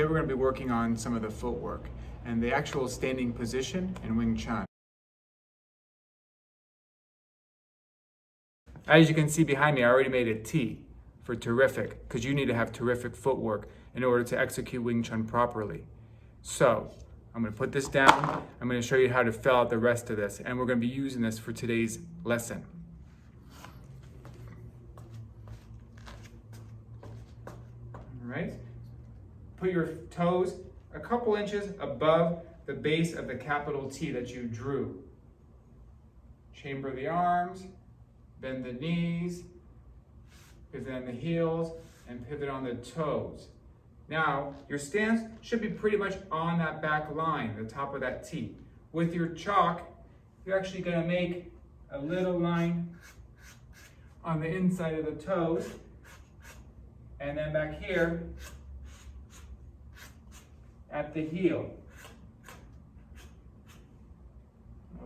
we're going to be working on some of the footwork and the actual standing position in Wing Chun. As you can see behind me, I already made a T for terrific, because you need to have terrific footwork in order to execute Wing Chun properly. So I'm going to put this down. I'm going to show you how to fill out the rest of this, and we're going to be using this for today's lesson. All right. Put your toes a couple inches above the base of the capital T that you drew. Chamber the arms, bend the knees, pivot on the heels, and pivot on the toes. Now, your stance should be pretty much on that back line, the top of that T. With your chalk, you're actually going to make a little line on the inside of the toes, and then back here at the heel.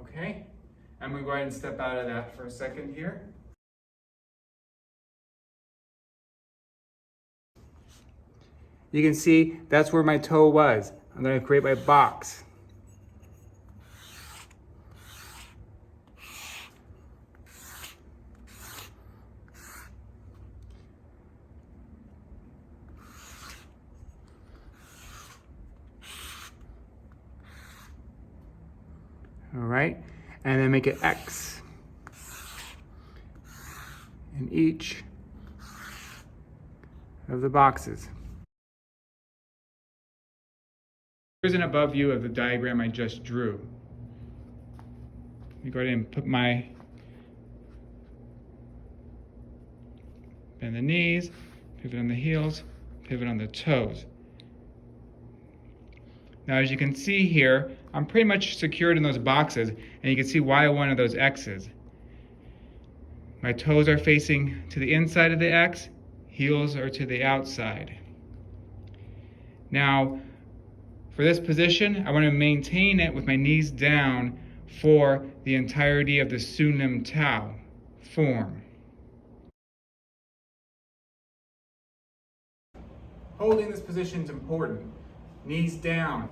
Okay, I'm going to go ahead and step out of that for a second here. You can see that's where my toe was. I'm going to create my box. All right, and then make an X in each of the boxes. Here's an above view of the diagram I just drew. Let me go ahead and put my, bend the knees, pivot on the heels, pivot on the toes. Now, as you can see here, I'm pretty much secured in those boxes, and you can see why I wanted those X's. My toes are facing to the inside of the X, heels are to the outside. Now, for this position, I want to maintain it with my knees down for the entirety of the Sunim Tao form. Holding this position is important. Knees down,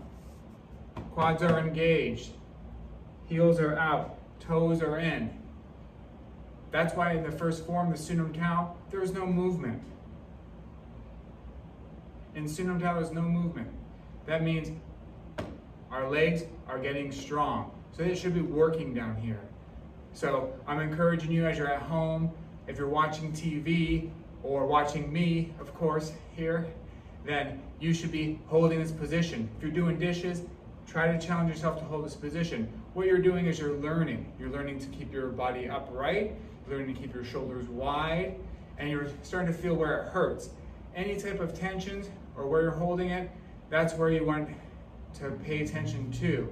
quads are engaged, heels are out, toes are in. That's why in the first form, the Sunim Tao, there is no movement. In Sunim Tao, there's no movement. That means our legs are getting strong. So they should be working down here. So I'm encouraging you as you're at home, if you're watching TV or watching me, of course, here, then you should be holding this position. If you're doing dishes, try to challenge yourself to hold this position. What you're doing is you're learning. You're learning to keep your body upright, you're learning to keep your shoulders wide, and you're starting to feel where it hurts. Any type of tensions or where you're holding it, that's where you want to pay attention to.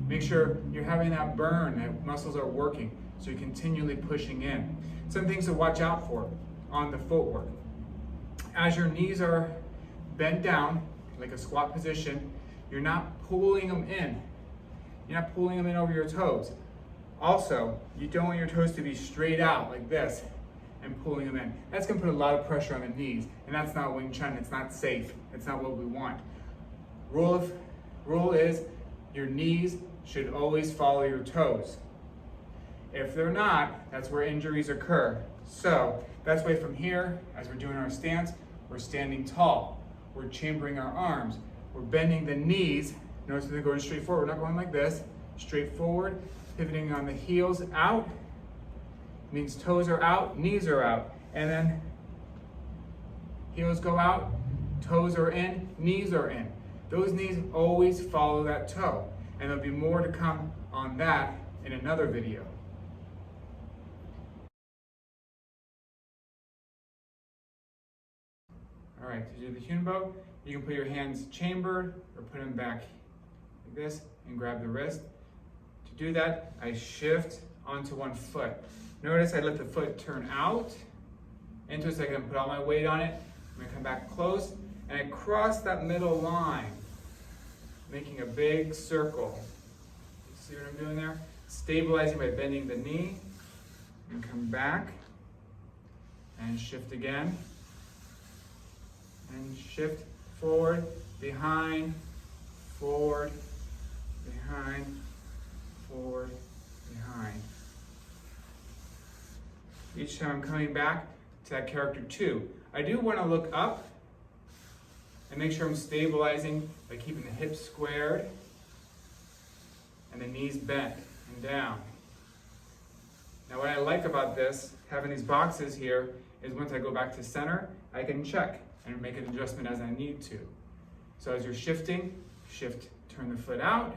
Make sure you're having that burn, that muscles are working, so you're continually pushing in. Some things to watch out for on the footwork. As your knees are bent down, like a squat position, you're not pulling them in. You're not pulling them in over your toes. Also, you don't want your toes to be straight out like this and pulling them in. That's going to put a lot of pressure on the knees, and that's not Wing Chun. It's not safe. It's not what we want. Rule is your knees should always follow your toes. If they're not, that's where injuries occur. So that's why from here, as we're doing our stance, we're standing tall. We're chambering our arms. We're bending the knees. Notice they're going straight forward. We're not going like this. Straight forward, pivoting on the heels out. Means toes are out, knees are out. And then heels go out, toes are in, knees are in. Those knees always follow that toe. And there'll be more to come on that in another video. All right, to do the Huen-Bo, you can put your hands chambered or put them back like this and grab the wrist. To do that, I shift onto one foot. Notice I let the foot turn out into a second, put all my weight on it. I'm gonna come back close and I cross that middle line, making a big circle. You see what I'm doing there? Stabilizing by bending the knee and come back and shift again and shift forward behind, forward, behind, forward, behind. Each time I'm coming back to that character 2. I do want to look up and make sure I'm stabilizing by keeping the hips squared and the knees bent and down. Now what I like about this, having these boxes here, is once I go back to center, I can check and make an adjustment as I need to. So as you're shifting, shift, turn the foot out,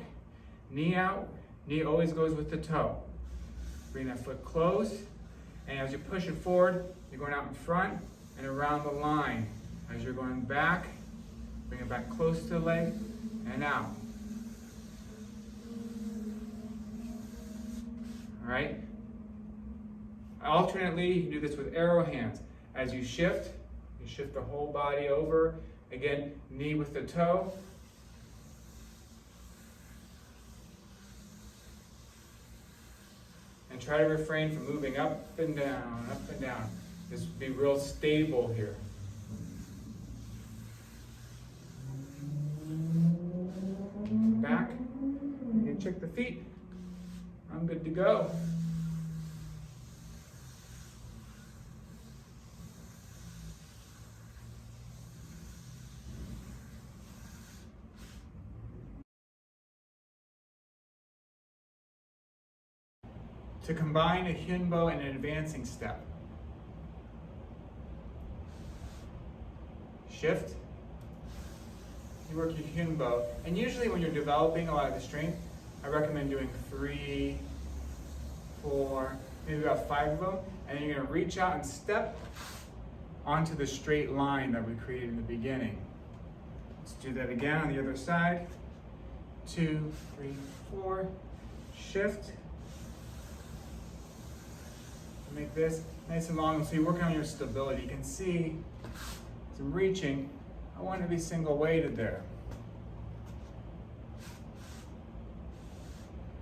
knee always goes with the toe. Bring that foot close, and as you push it forward, you're going out in front and around the line. As you're going back, bring it back close to the leg and out. All right? Alternately, you can do this with arrow hands. As you shift the whole body over. Again, knee with the toe. And try to refrain from moving up and down, up and down. Just be real stable here. Back. You can check the feet. I'm good to go. To combine a Huen-Bo and an advancing step. Shift. You work your Huen-Bo. And usually when you're developing a lot of the strength, I recommend doing 3, 4, maybe about 5 of them. And then you're going to reach out and step onto the straight line that we created in the beginning. Let's do that again on the other side. 2, 3, 4. Shift. Make this nice and long, so you're working on your stability. You can see as I'm reaching, I want to be single weighted there.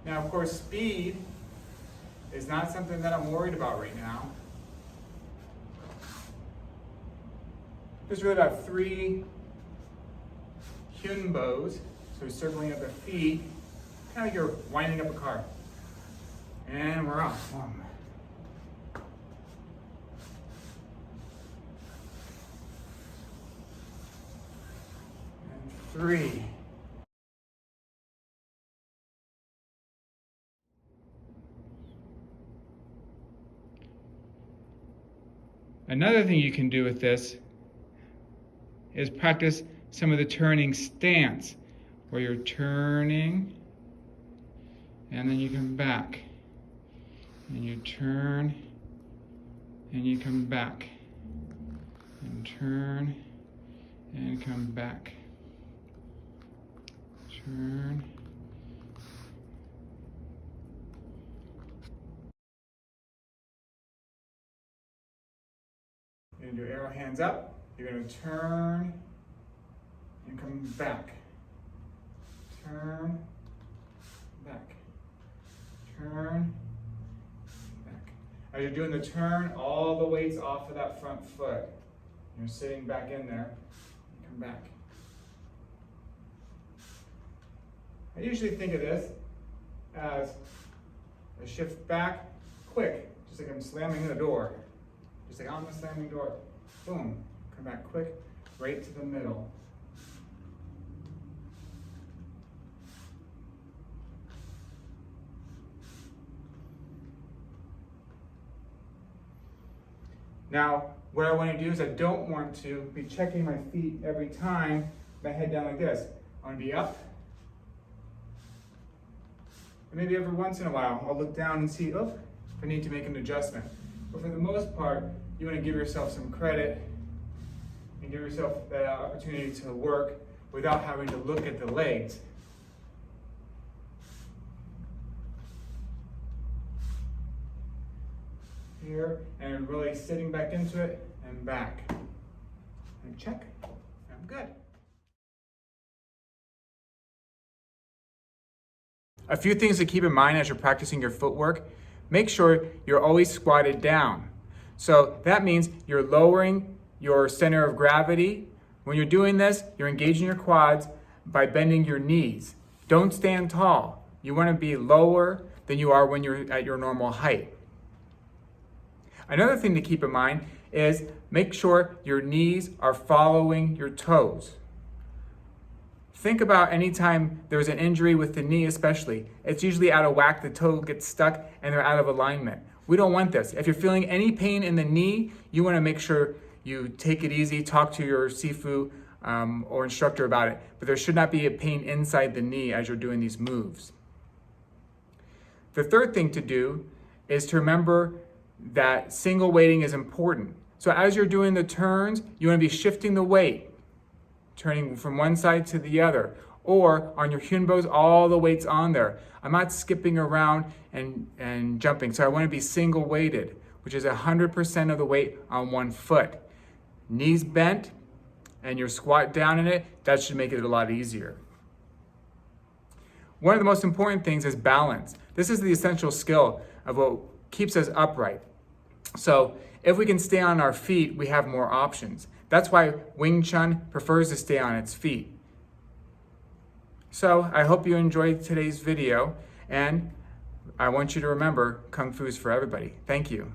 Now, of course, speed is not something that I'm worried about right now. There's really about 3 Huen-Bos, so circling up the feet, kind of like you're winding up a car. And we're off. 1. And 3. Another thing you can do with this is practice some of the turning stance, where you're turning and then you come back and you turn and you come back and turn and come back, turn. You're going to do arrow hands up. You're going to turn and come back. Turn, back. Turn, back. As you're doing the turn, all the weight's off of that front foot. You're sitting back in there. Come back. I usually think of this as a shift back quick, just like I'm slamming the door. Just like I'm slamming the door. Boom. Come back quick, right to the middle. Now, what I want to do is I don't want to be checking my feet every time, my head down like this. I want to be up. And maybe every once in a while, I'll look down and see, oh, if I need to make an adjustment. But for the most part, you want to give yourself some credit and give yourself the opportunity to work without having to look at the legs. Here, and really sitting back into it and back. And check. I'm good. A few things to keep in mind as you're practicing your footwork. Make sure you're always squatted down. So that means you're lowering your center of gravity When you're doing this, you're engaging your quads by bending your knees. Don't stand tall. You want to be lower than you are when you're at your normal height. Another thing to keep in mind is make sure your knees are following your toes. Think about any time there's an injury with the knee especially. It's usually out of whack, the toe gets stuck and they're out of alignment. We don't want this. If you're feeling any pain in the knee, you want to make sure you take it easy, talk to your Sifu or instructor about it. But there should not be a pain inside the knee as you're doing these moves. The third thing to do is to remember that single weighting is important. So as you're doing the turns, you want to be shifting the weight, turning from one side to the other, or on your Huen-Bos, all the weight's on there. I'm not skipping around and jumping, so I want to be single weighted, which is 100% of the weight on one foot. Knees bent, and your squat down in it, that should make it a lot easier. One of the most important things is balance. This is the essential skill of what keeps us upright. So if we can stay on our feet, we have more options. That's why Wing Chun prefers to stay on its feet. So I hope you enjoyed today's video, and I want you to remember, Kung Fu is for everybody. Thank you.